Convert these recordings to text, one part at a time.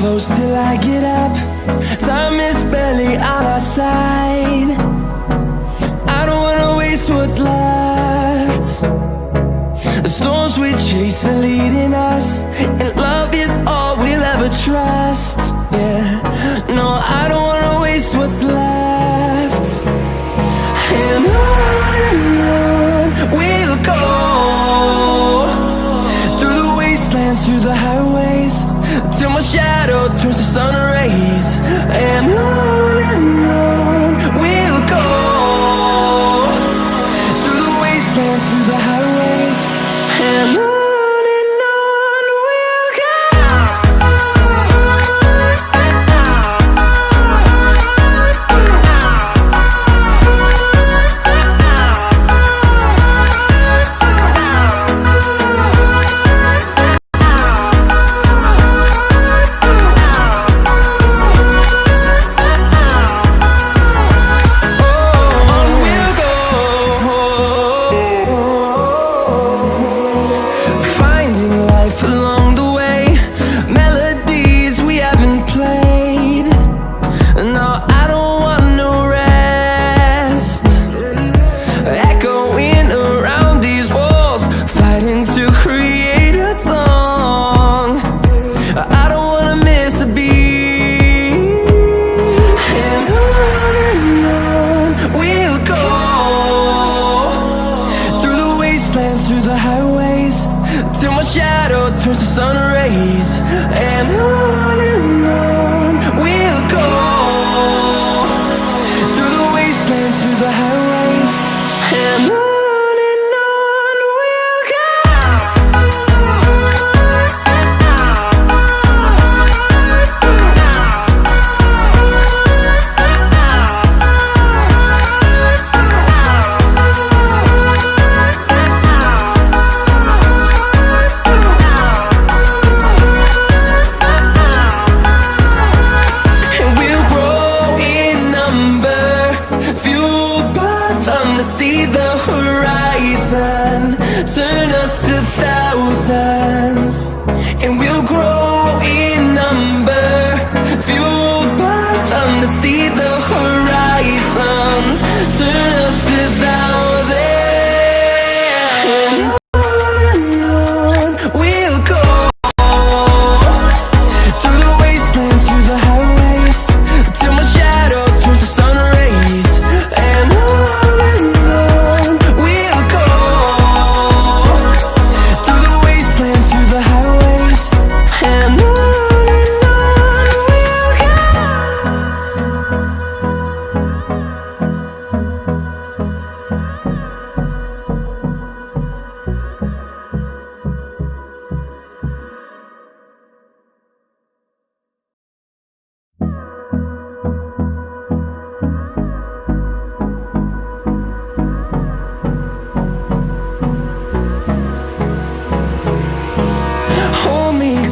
close till I get up. Time is barely on our side. I don't wanna waste what's left. The storms we chase are leading us, and love is all we'll ever trust. Yeah, no, I don't wanna waste what's left. And on we'll go, through the wastelands, through the highways, till my shadow turns to sun rays. And on we'll go, through the wastelands, through the highways, and on we'll go. Through the highways, till my shadow turns to sun rays. And on we'll go, through the wastelands, through the highways, and on we'll go. See the horizon turn us to thousands, and we'll grow in number, fueled by them. To see the horizon turn us to thousands. And on we'll go, through the wastelands, through the highways, till my shadow turns to sun rays. And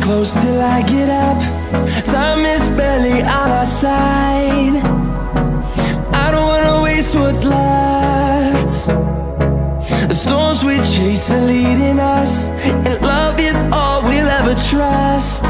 close till I get up. Time is barely on our side. I don't wanna waste what's left. The storms we chase are leading us, and love is all we'll ever trust.